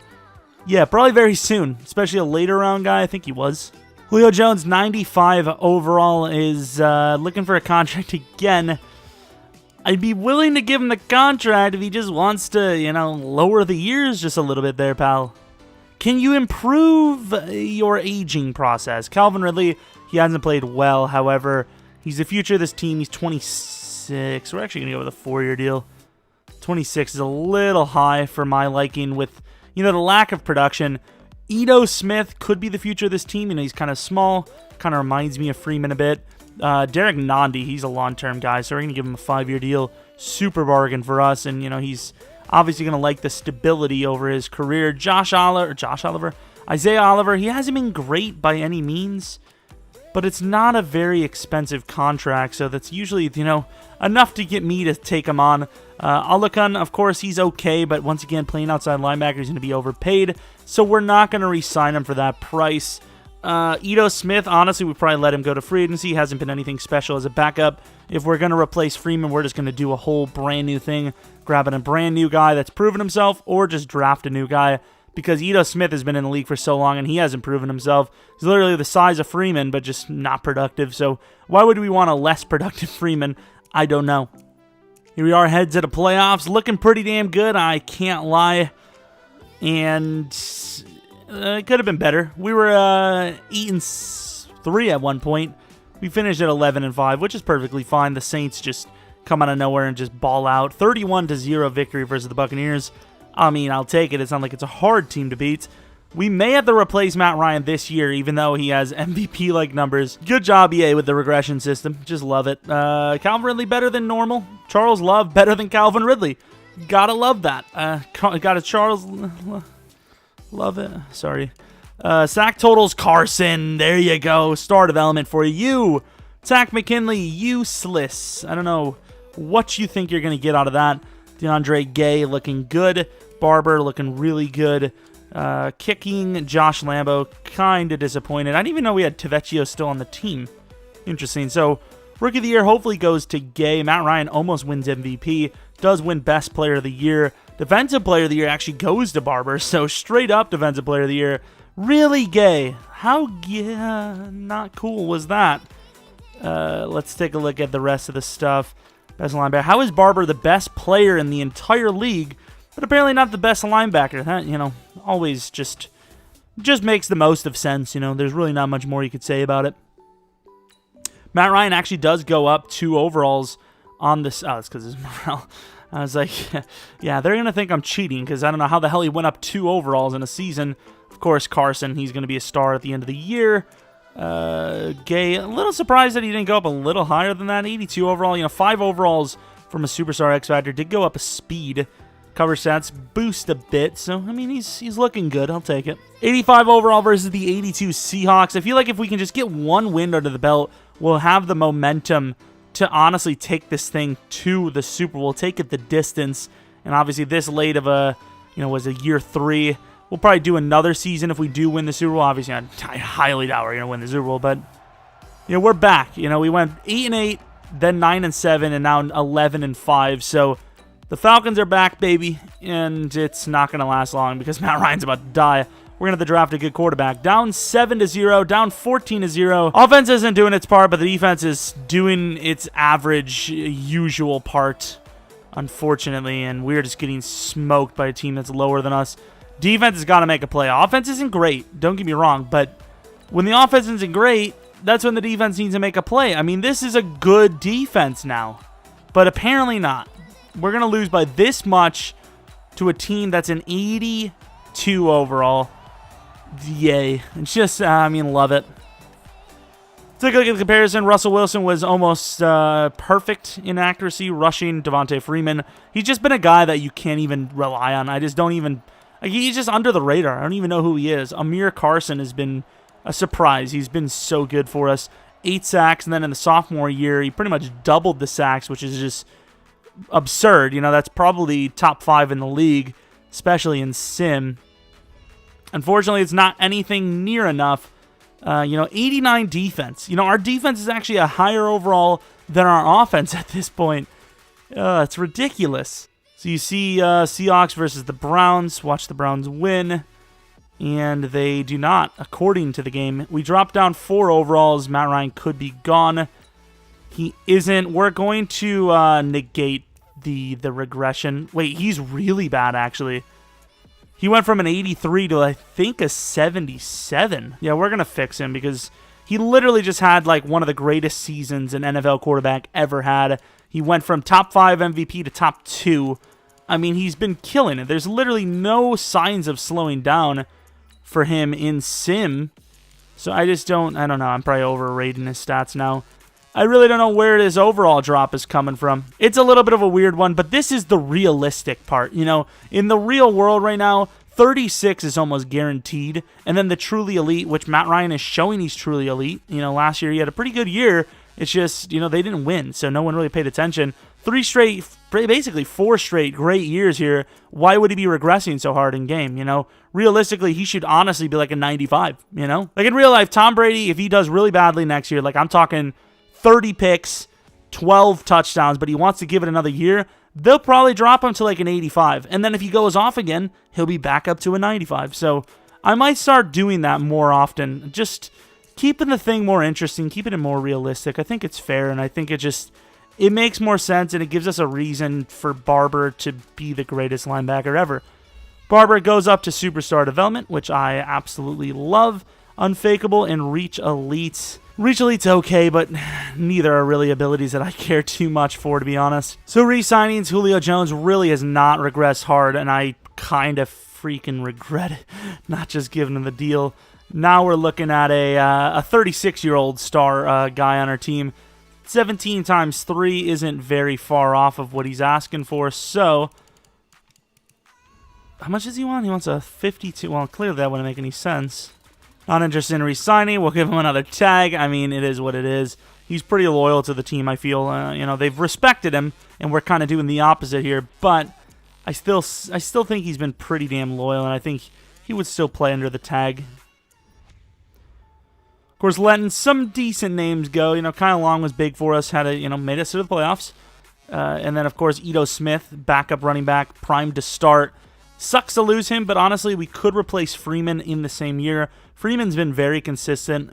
yeah, probably very soon, especially a later round guy. I think he was. Julio Jones, 95 overall, is looking for a contract again. I'd be willing to give him the contract if he just wants to, you know, lower the years just a little bit there, pal. Can you improve your aging process? Calvin Ridley, he hasn't played well. However, he's the future of this team. He's 26. We're actually going to go with a 4-year deal. 26 is a little high for my liking with, you know, the lack of production. Ito Smith could be the future of this team. You know, he's kind of small. Kind of reminds me of Freeman a bit. Derek Nandi, he's a long-term guy, so we're going to give him a 5-year deal. Super bargain for us, and, you know, he's obviously going to like the stability over his career. Isaiah Oliver, he hasn't been great by any means, but it's not a very expensive contract, so that's usually, you know, enough to get me to take him on. Olakan, of course, he's okay, but once again, playing outside linebacker, he's going to be overpaid, so we're not going to re-sign him for that price. Ito Smith, honestly, we probably let him go to free agency. Hasn't been anything special as a backup. If we're going to replace Freeman, we're just going to do a whole brand new thing, grabbing a brand new guy that's proven himself, or just draft a new guy, because Ito Smith has been in the league for so long, and he hasn't proven himself. He's literally the size of Freeman, but just not productive, so why would we want a less productive Freeman? I don't know. Here we are, heads to the playoffs, looking pretty damn good, I can't lie, and it could have been better. We were 8-3 at one point. We finished at 11-5, which is perfectly fine. The Saints just come out of nowhere and just ball out. 31-0 victory versus the Buccaneers. I mean, I'll take it. It's not like it's a hard team to beat. We may have to replace Matt Ryan this year, even though he has MVP-like numbers. Good job, EA, with the regression system. Just love it. Calvin Ridley better than normal. Charles Love better than Calvin Ridley. Gotta love that. Gotta Charles love it. Sorry. Sack totals, Carson. There you go. Star development for you. Zach McKinley, useless. I don't know what you think you're going to get out of that. DeAndre Gay looking good. Barber looking really good. Kicking, Josh Lambo, kind of disappointed. I didn't even know we had Tavecchio still on the team. Interesting. So, Rookie of the Year hopefully goes to Gay. Matt Ryan almost wins MVP. Does win Best Player of the Year. Defensive Player of the Year actually goes to Barber. So, straight up Defensive Player of the Year. Really, Gay? How not cool was that? Let's take a look at the rest of the stuff. Best linebacker. How is Barber the best player in the entire league, but apparently not the best linebacker? That, always just makes the most of sense. There's really not much more you could say about it. Matt Ryan actually does go up 2 overalls on this. Oh, it's because it's morale. I was like, yeah, they're going to think I'm cheating because I don't know how the hell he went up 2 overalls in a season. Of course, Carson, he's going to be a star at the end of the year. Gay, a little surprised that he didn't go up a little higher than that. 82 overall, 5 overalls from a superstar X Factor. Did go up a speed. Cover stats boost a bit, so, I mean, he's looking good. I'll take it. 85 overall versus the 82 Seahawks. I feel like if we can just get 1 win under the belt, we'll have the momentum to honestly take this thing to the Super Bowl, take it the distance, and obviously this late of a, was a year 3. We'll probably do another season if we do win the Super Bowl. Obviously, I highly doubt we're going to win the Super Bowl, but, we're back. We went 8-8, then 9-7, and now 11-5, so the Falcons are back, baby, and it's not going to last long because Matt Ryan's about to die. We're going to have to draft a good quarterback. Down 7-0, down 14-0. Offense isn't doing its part, but the defense is doing its average, usual part, unfortunately, and we're just getting smoked by a team that's lower than us. Defense has got to make a play. Offense isn't great, don't get me wrong, but when the offense isn't great, that's when the defense needs to make a play. I mean, this is a good defense now, but apparently not. We're going to lose by this much to a team that's an 82 overall. Yay. It's just, love it. Take a look at the comparison. Russell Wilson was almost perfect in accuracy, rushing. Devontae Freeman, he's just been a guy that you can't even rely on. I just don't even... He's just under the radar. I don't even know who he is. Amir Carson has been a surprise. He's been so good for us. 8 sacks, and then in the sophomore year, he pretty much doubled the sacks, which is just absurd. That's probably top 5 in the league, especially in sim. Unfortunately, it's not anything near enough. 89 defense. Our defense is actually a higher overall than our offense at this point. It's ridiculous. So you see Seahawks versus the Browns. Watch the Browns win. And they do not, according to the game. We dropped down 4 overalls. Matt Ryan could be gone. He isn't. We're going to negate the regression. Wait, he's really bad, actually. He went from an 83 to, I think, a 77. Yeah, we're going to fix him because he literally just had, one of the greatest seasons an NFL quarterback ever had. He went from top 5 MVP to top 2. I mean, he's been killing it. There's literally no signs of slowing down for him in sim. So I don't know. I'm probably overrating his stats now. I really don't know where his overall drop is coming from. It's a little bit of a weird one, but this is the realistic part. In the real world right now, 36 is almost guaranteed. And then the truly elite, which Matt Ryan is showing he's truly elite. Last year he had a pretty good year. It's just, they didn't win, so no one really paid attention. 4 straight great years here. Why would he be regressing so hard in game, Realistically, he should honestly be like a 95, Like in real life, Tom Brady, if he does really badly next year, I'm talking 30 picks, 12 touchdowns, but he wants to give it another year, they'll probably drop him to an 85. And then if he goes off again, he'll be back up to a 95. So I might start doing that more often. Just keeping the thing more interesting, keeping it more realistic. I think it's fair, and I think it makes more sense, and it gives us a reason for Barber to be the greatest linebacker ever. Barber goes up to superstar development, which I absolutely love. Unfakeable and reach elite. Reach Elite's okay, but neither are really abilities that I care too much for, to be honest. So re-signings, Julio Jones really has not regressed hard, and I kind of freaking regret it, not just giving him the deal. Now we're looking at a 36-year-old star guy on our team. 17 times 3 isn't very far off of what he's asking for, so how much does he want? He wants a 52. Well, clearly that wouldn't make any sense. Not interested in re-signing. We'll give him another tag. I mean, it is what it is. He's pretty loyal to the team, I feel. They've respected him, and we're kind of doing the opposite here. But I still think he's been pretty damn loyal, and I think he would still play under the tag. Of course, letting some decent names go. Kyle Long was big for us. Made us to the playoffs. And then, of course, Ito Smith, backup running back, primed to start. Sucks to lose him, but honestly, we could replace Freeman in the same year. Freeman's been very consistent,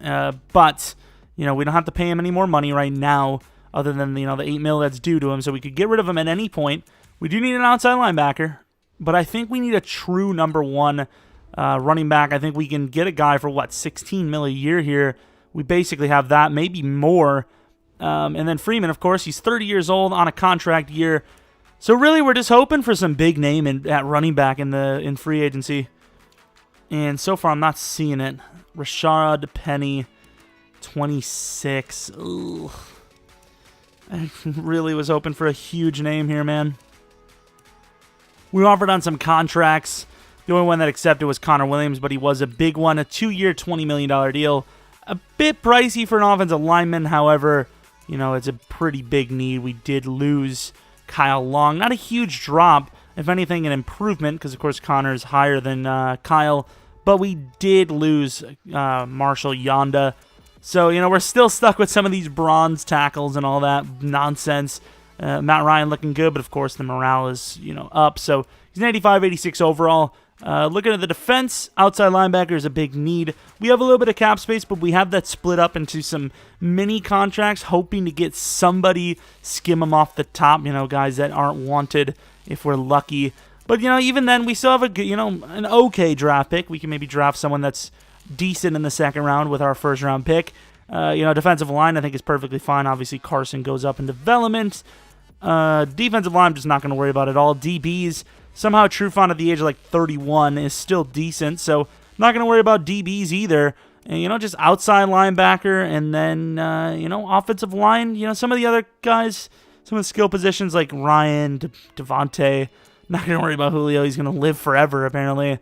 but we don't have to pay him any more money right now, other than the $8 million that's due to him. So we could get rid of him at any point. We do need an outside linebacker, but I think we need a true number one running back. I think we can get a guy for $16 million a year here. We basically have that, maybe more. And then Freeman, of course, he's 30 years old on a contract year. So really, we're just hoping for some big name at running back in free agency. And so far, I'm not seeing it. Rashad Penny, 26. Ugh. I really was hoping for a huge name here, man. We offered on some contracts. The only one that accepted was Connor Williams, but he was a big one. A 2-year, $20 million deal. A bit pricey for an offensive lineman. However, it's a pretty big need. We did lose Kyle Long. Not a huge drop. If anything, an improvement, because, of course, Connor's higher than Kyle. But we did lose Marshall Yonda. So, we're still stuck with some of these bronze tackles and all that nonsense. Matt Ryan looking good, but, of course, the morale is, up. So, he's an 85, 86 overall. Looking at the defense, outside linebacker is a big need. We have a little bit of cap space, but we have that split up into some mini contracts, hoping to get somebody, skim them off the top, guys that aren't wanted if we're lucky. But, even then, we still have an okay draft pick. We can maybe draft someone that's decent in the second round with our first round pick. Defensive line, I think, is perfectly fine. Obviously, Carson goes up in development. Defensive line, I'm just not going to worry about it at all. DBs, somehow Trufant at the age of 31 is still decent, so not going to worry about DBs either. And, just outside linebacker, and then, offensive line. Some of the other guys, some of the skill positions like Ryan, Devontae. Not going to worry about Julio. He's going to live forever, apparently.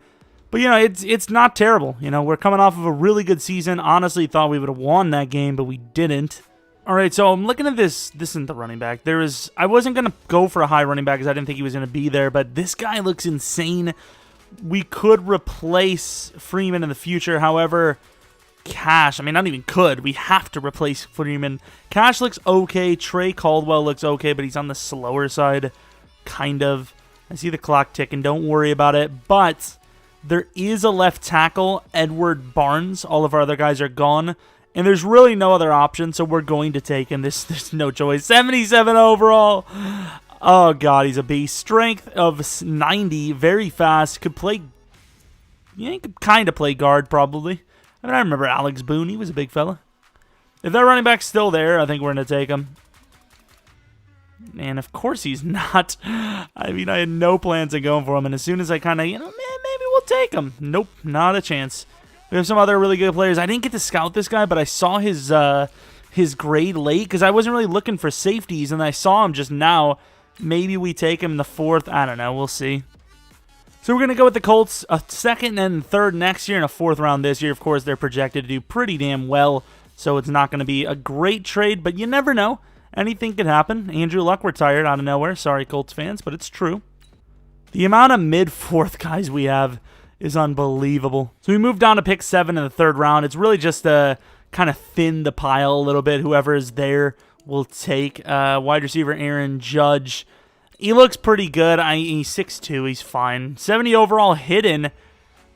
But, it's not terrible. We're coming off of a really good season. Honestly, thought we would have won that game, but we didn't. All right, so I'm looking at this. This isn't the running back. I wasn't going to go for a high running back because I didn't think he was going to be there, but this guy looks insane. We could replace Freeman in the future. However, Cash, not even could. We have to replace Freeman. Cash looks okay. Trey Caldwell looks okay, but he's on the slower side, kind of. I see the clock ticking. Don't worry about it. But there is a left tackle, Edward Barnes. All of our other guys are gone. And there's really no other option, so we're going to take him. There's no choice. 77 overall. Oh, God, he's a beast. Strength of 90, very fast. Could play, he could kind of play guard, probably. I remember Alex Boone. He was a big fella. If that running back's still there, I think we're going to take him. And, of course, he's not. I had no plans of going for him. And as soon as I kind of, maybe we'll take him. Nope, not a chance. We have some other really good players. I didn't get to scout this guy, but I saw his grade late because I wasn't really looking for safeties, and I saw him just now. Maybe we take him in the 4th. I don't know. We'll see. So we're going to go with the Colts, a 2nd and 3rd next year and a 4th round this year. Of course, they're projected to do pretty damn well, so it's not going to be a great trade, but you never know. Anything could happen. Andrew Luck retired out of nowhere. Sorry, Colts fans, but it's true. The amount of mid-4th guys we have is unbelievable. So we moved down to pick 7 in the 3rd round. It's really just to kind of thin the pile a little bit. Whoever is there will take. Wide receiver Aaron Judge. He looks pretty good. He's 6'2". He's fine. 70 overall hidden.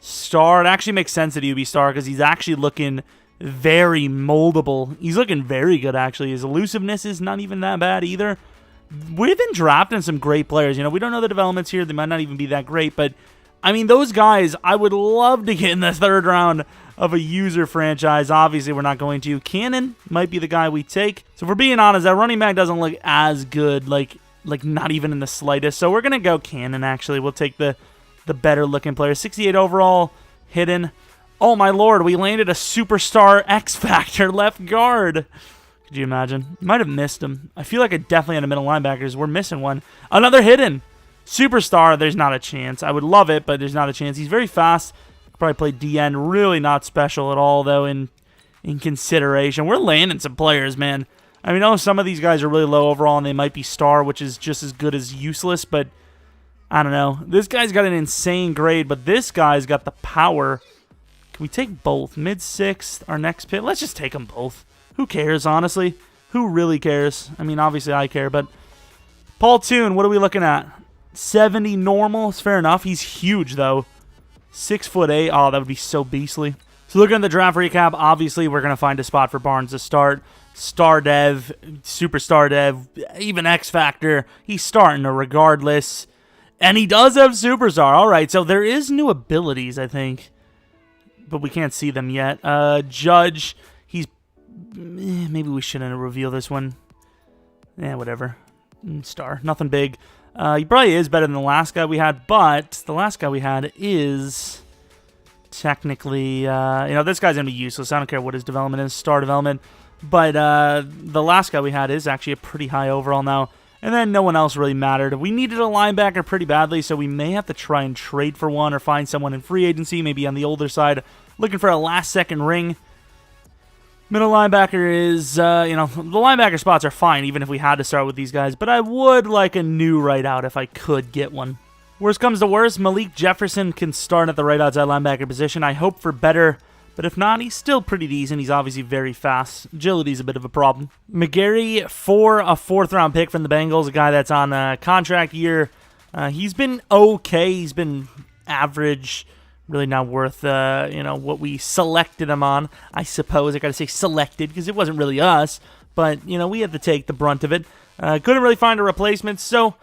Star. It actually makes sense that he would be star because he's actually looking very moldable. He's looking very good, actually. His elusiveness is not even that bad either. We've been drafting some great players. We don't know the developments here. They might not even be that great, but I mean, those guys, I would love to get in the third round of a user franchise. Obviously, we're not going to. Cannon might be the guy we take. So if we're being honest, that running back doesn't look as good, like not even in the slightest. So we're going to go Cannon, actually. We'll take the better-looking player. 68 overall, hidden. Oh, my lord, we landed a superstar X-Factor left guard. Could you imagine? Might have missed him. I feel like I definitely had a middle linebackers. We're missing one. Another hidden. Superstar, there's not a chance. I would love it, but there's not a chance. He's very fast. Probably play DN. Really not special at all, though, in consideration. We're landing some players, man. I mean, I know some of these guys are really low overall, and they might be star, which is just as good as useless, but I don't know. This guy's got an insane grade, but this guy's got the power. Can we take both? Mid-6th, our next pick? Let's just take them both. Who cares, honestly? Who really cares? I mean, obviously I care, but Paul Toon, what are we looking at? 70 normal? It's fair enough. He's huge, though. 6'8". Oh, that would be so beastly. So looking at the draft recap, obviously we're going to find a spot for Barnes to start. Star Dev, Superstar Dev, even X Factor. He's starting regardless. And he does have Superstar. All right, so there is new abilities, I think. But we can't see them yet. Judge, he's... maybe we shouldn't reveal this one. Yeah, whatever. Star, nothing big. He probably is better than the last guy we had, but the last guy we had is technically... this guy's going to be useless. I don't care what his development is, star development. But the last guy we had is actually a pretty high overall now. And then no one else really mattered. We needed a linebacker pretty badly, so we may have to try and trade for one or find someone in free agency, maybe on the older side, looking for a last-second ring. Middle linebacker is, the linebacker spots are fine, even if we had to start with these guys, but I would like a new right out if I could get one. Worst comes to worst, Malik Jefferson can start at the right outside linebacker position. I hope for better, but if not, he's still pretty decent. He's obviously very fast. Agility's a bit of a problem. McGarry, for a 4th-round pick from the Bengals, a guy that's on a contract year. He's been okay. He's been average. Really not worth, what we selected him on. I suppose I got to say selected because it wasn't really us. But, we had to take the brunt of it. Couldn't really find a replacement, so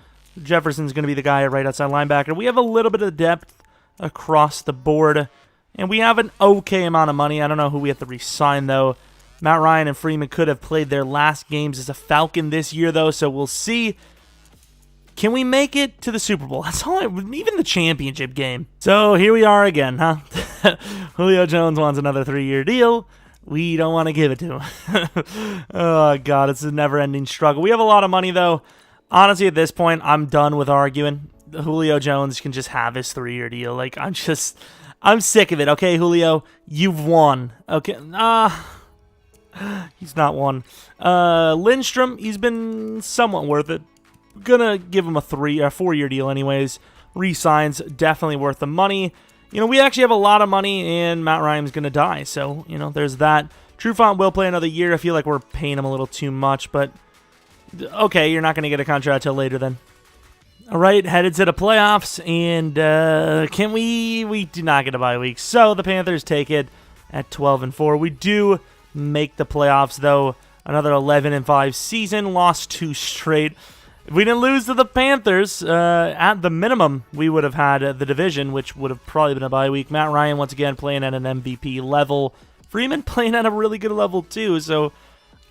Jefferson's going to be the guy at right outside linebacker. We have a little bit of depth across the board. And we have an okay amount of money. I don't know who we have to re-sign, though. Matt Ryan and Freeman could have played their last games as a Falcon this year, though, so we'll see. Can we make it to the Super Bowl? That's all. Even the championship game. So here we are again, huh? Julio Jones wants another 3-year deal. We don't want to give it to him. Oh, God, it's a never-ending struggle. We have a lot of money, though. Honestly, at this point, I'm done with arguing. Julio Jones can just have his 3-year deal. Like, I'm sick of it, okay, Julio? You've won. Okay, he's not won. Lindstrom, he's been somewhat worth it. Gonna give him a 4-year deal anyways. Re-signs, definitely worth the money. We actually have a lot of money, and Matt Ryan's gonna die, so, there's that. Trufant will play another year. I feel like we're paying him a little too much, but okay, you're not gonna get a contract till later then. All right, headed to the playoffs, and we do not get a bye week. So the Panthers take it at 12-4. We do make the playoffs, though. Another 11-5 season, lost 2 straight. If we didn't lose to the Panthers, at the minimum, we would have had the division, which would have probably been a bye week. Matt Ryan, once again, playing at an MVP level. Freeman playing at a really good level, too, so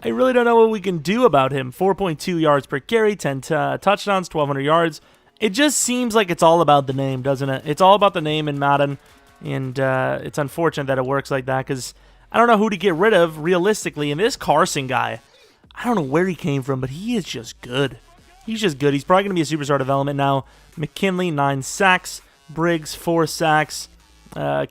I really don't know what we can do about him. 4.2 yards per carry, 10 touchdowns, 1,200 yards. It just seems like it's all about the name, doesn't it? It's all about the name in Madden, and it's unfortunate that it works like that because I don't know who to get rid of realistically. And this Carson guy, I don't know where he came from, but he is just good. He's just good. He's probably going to be a superstar development now. McKinley, 9 sacks. Briggs, 4 sacks.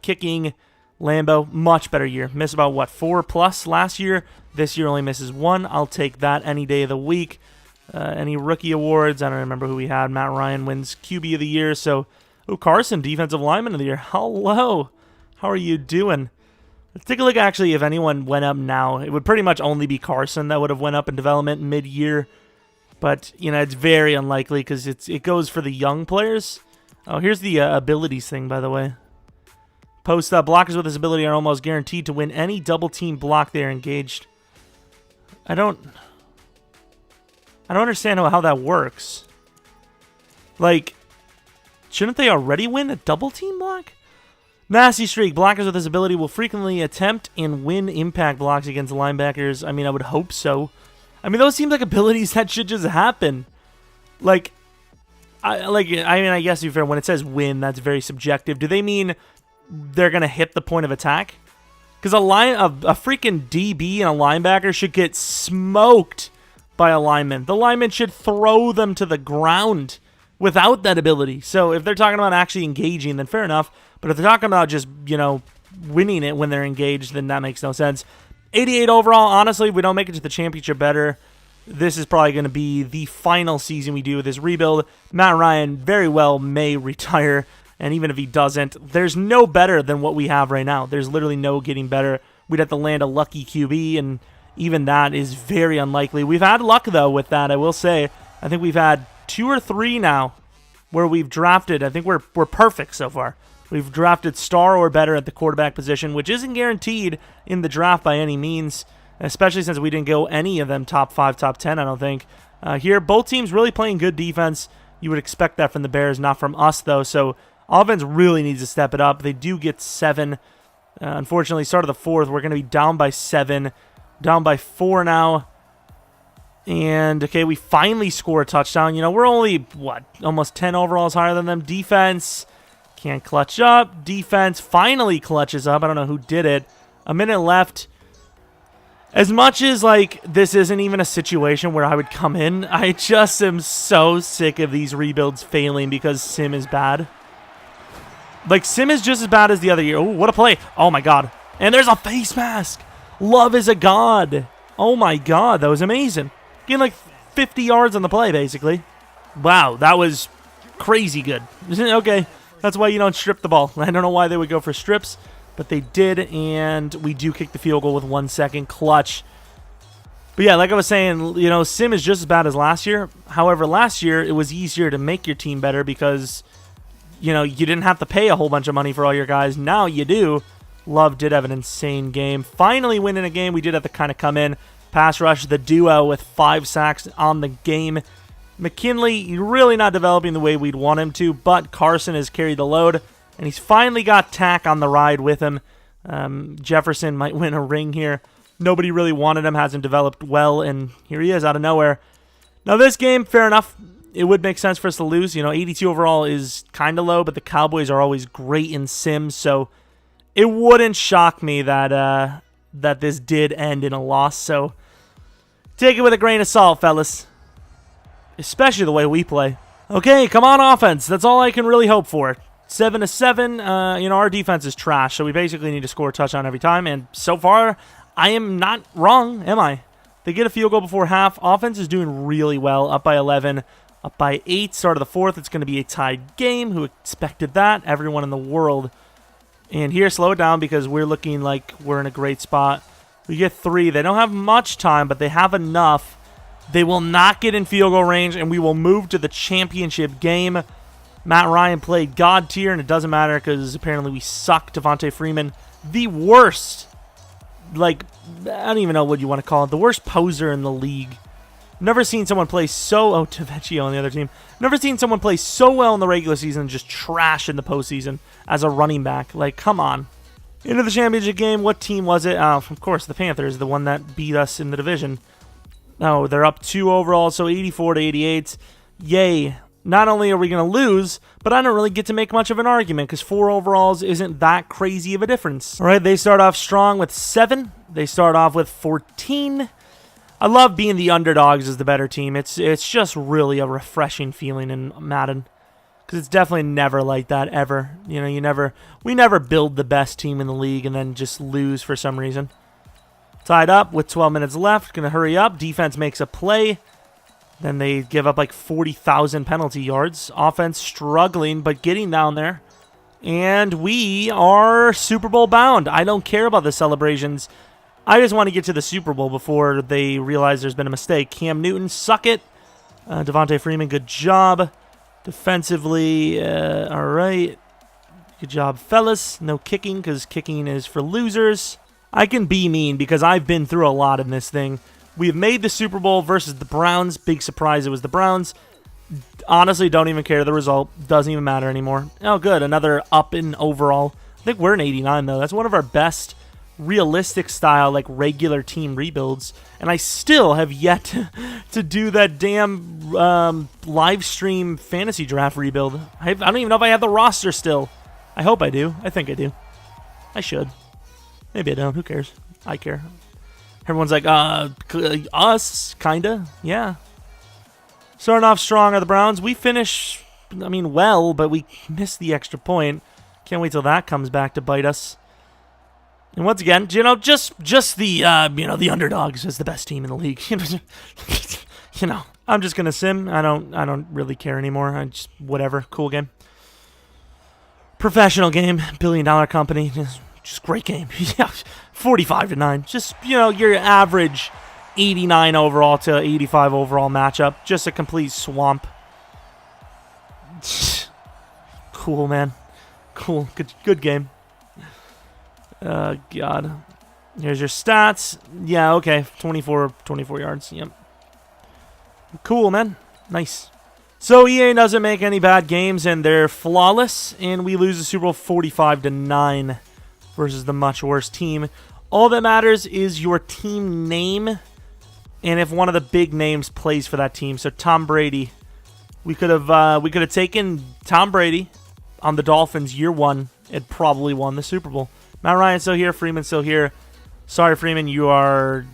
Kicking, Lambeau, much better year. Missed about, 4+ last year. This year only misses 1. I'll take that any day of the week. Any rookie awards? I don't remember who we had. Matt Ryan wins QB of the year. So, Carson, defensive lineman of the year. Hello. How are you doing? Let's take a look, actually, if anyone went up now. It would pretty much only be Carson that would have went up in development mid-year. But, it's very unlikely because it goes for the young players. Oh, here's the abilities thing, by the way. Post-up blockers with this ability are almost guaranteed to win any double-team block they are engaged. I don't understand how that works. Like, Shouldn't they already win a double team block? Nasty streak. Blockers with this ability will frequently attempt and win impact blocks against linebackers. I mean, I would hope so. I mean, those seem like abilities that should just happen. Like, I guess to be fair, when it says win, that's very subjective. Do they mean they're going to hit the point of attack? Because a freaking DB and a linebacker should get smoked by a lineman. The lineman should throw them to the ground without that ability. So if they're talking about actually engaging, then fair enough. But if they're talking about just, winning it when they're engaged, then that makes no sense. 88 overall. Honestly, if we don't make it to the championship better, this is probably going to be the final season we do with this rebuild. Matt Ryan very well may retire, and even if he doesn't, there's no better than what we have right now. There's literally no getting better. We'd have to land a lucky QB, and even that is very unlikely. We've had luck, though, with that, I will say. I think we've had 2 or 3 now where we've drafted. I think we're perfect so far. We've drafted star or better at the quarterback position, which isn't guaranteed in the draft by any means, especially since we didn't go any of them top 5, top 10, I don't think. Here, both teams really playing good defense. You would expect that from the Bears, not from us, though. So offense really needs to step it up. They do get 7. Unfortunately, start of the 4th, we're going to be down by 7, down by 4 now. And, okay, we finally score a touchdown. We're only, almost 10 overalls higher than them. Defense can't clutch up. Defense finally clutches up. I don't know who did it. A minute left. As much as, this isn't even a situation where I would come in, I just am so sick of these rebuilds failing because Sim is bad. Sim is just as bad as the other year. Oh, what a play. Oh, my God. And there's a face mask. Love is a god. Oh, my God. That was amazing. Getting, 50 yards on the play, basically. Wow, that was crazy good. Okay, that's why you don't strip the ball. I don't know why they would go for strips, but they did, and we do kick the field goal with 1 second. Clutch. But yeah, like I was saying, Sim is just as bad as last year. However, last year, it was easier to make your team better because, you didn't have to pay a whole bunch of money for all your guys. Now you do. Love did have an insane game. Finally winning a game. We did have to kind of come in. Pass rush, the duo with 5 sacks on the game. McKinley, really not developing the way we'd want him to, but Carson has carried the load, and he's finally got Tack on the ride with him. Jefferson might win a ring here. Nobody really wanted him, hasn't developed well, and here he is out of nowhere. Now this game, fair enough, it would make sense for us to lose. 82 overall is kind of low, but the Cowboys are always great in Sims, so it wouldn't shock me that this did end in a loss, so take it with a grain of salt, fellas. Especially the way we play. Okay, come on offense. That's all I can really hope for. 7-7. Our defense is trash, so we basically need to score a touchdown every time. And so far, I am not wrong, am I? They get a field goal before half. Offense is doing really well. Up by 11. Up by 8. Start of the 4th. It's going to be a tied game. Who expected that? Everyone in the world. And here, slow it down because we're looking like we're in a great spot. We get 3. They don't have much time, but they have enough. They will not get in field goal range, and we will move to the championship game. Matt Ryan played God tier, and it doesn't matter because apparently we suck. Devontae Freeman, the worst, I don't even know what you want to call it, the worst poser in the league. Never seen someone play so... Oh, Tavecchio on the other team. Never seen someone play so well in the regular season and just trash in the postseason as a running back. Come on. Into the championship game, what team was it? Of course, the Panthers, the one that beat us in the division. Oh, they're up 2 overall, so 84-88. Yay. Not only are we going to lose, but I don't really get to make much of an argument because 4 overalls isn't that crazy of a difference. All right, they start off strong with 7. They start off with 14. I love being the underdogs as the better team. It's just really a refreshing feeling in Madden because it's definitely never like that ever. We never build the best team in the league and then just lose for some reason. Tied up with 12 minutes left. Going to hurry up. Defense makes a play. Then they give up 40,000 penalty yards. Offense struggling, but getting down there. And we are Super Bowl bound. I don't care about the celebrations. I just want to get to the Super Bowl before they realize there's been a mistake. Cam Newton, suck it. Devontae Freeman, good job. Defensively, all right. Good job, fellas. No kicking because kicking is for losers. I can be mean because I've been through a lot in this thing. We have made the Super Bowl versus the Browns. Big surprise, it was the Browns. Honestly, don't even care the result. Doesn't even matter anymore. Oh, good. Another up in overall. I think we're an 89, though. That's one of our best realistic style, like, regular team rebuilds. And I still have yet to do that damn live stream fantasy draft rebuild. I don't even know if I have the roster still. I hope I do. I think I do. I should. Maybe I don't. Who cares? I care. Everyone's like, us, kinda. Yeah. Starting off strong are the Browns. We finish, I mean, well, but we missed the extra point. Can't wait till that comes back to bite us. And once again, you know, just the the underdogs is the best team in the league. You know, I'm just gonna sim. I don't really care anymore. I just whatever. Cool game. Professional game. Billion-dollar company. Just great game. Yeah, 45-9. Just, you know, your average 89 overall to 85 overall matchup. Just a complete swamp. Cool, man. Cool. Good game. God. Here's your stats. Yeah, okay. 24 yards. Yep. Cool, man. Nice. So EA doesn't make any bad games, and they're flawless, and we lose the Super Bowl 45-9 versus the much worse team. All that matters is your team name, and if one of the big names plays for that team. So Tom Brady, we could have taken Tom Brady on the Dolphins year one and probably won the Super Bowl. Matt Ryan's still here. Freeman's still here. Sorry, Freeman, you're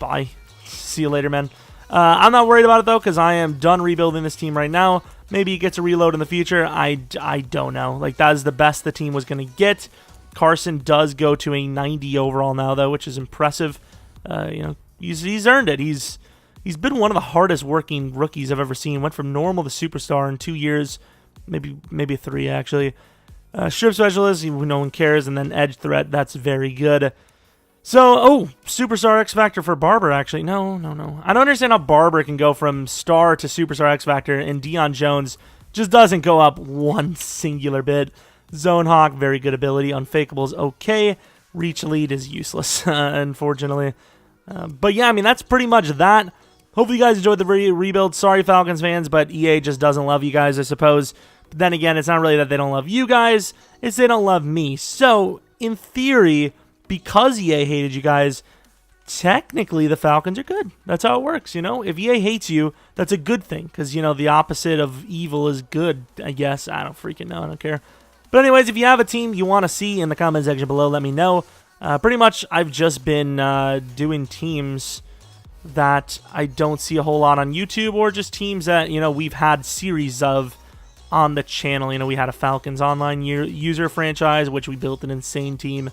bye. See you later, man. I'm not worried about it, though, because I am done rebuilding this team right now. Maybe he gets a reload in the future. I don't know. Like, that is the best the team was going to get. Carson does go to a 90 overall now, though, which is impressive. You know, he's earned it. He's been one of the hardest working rookies I've ever seen. Went from normal to superstar in 2 years, maybe 3, actually. Strip specialist, no one cares, and then edge threat, that's very good. So, Superstar X Factor for Barber, actually. No. I don't understand how Barber can go from star to Superstar X Factor, and Deion Jones just doesn't go up one singular bit. Zone Hawk, very good ability. Unfakeable is okay. Reach lead is useless, unfortunately. But yeah, I mean, that's pretty much that. Hopefully you guys enjoyed the rebuild. Sorry, Falcons fans, but EA just doesn't love you guys, I suppose. But then again, it's not really that they don't love you guys. It's they don't love me. So, in theory, because EA hated you guys, technically the Falcons are good. That's how it works, you know? If EA hates you, that's a good thing. Because, you know, the opposite of evil is good, I guess. I don't freaking know. I don't care. But anyways, if you have a team you want to see in the comment section below, let me know. Pretty much, I've just been doing teams that I don't see a whole lot on YouTube, or just teams that, you know, we've had series of on the channel. You know, we had a Falcons online user franchise, which we built an insane team.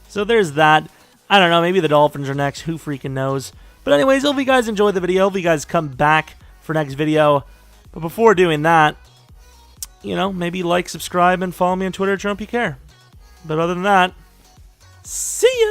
So there's that. I don't know, maybe the Dolphins are next. Who freaking knows? But anyways, hope you guys enjoyed the video. Hope you guys come back for next video. But before doing that, you know, maybe like, subscribe, and follow me on Twitter at Jeromepkr. But other than that, see ya!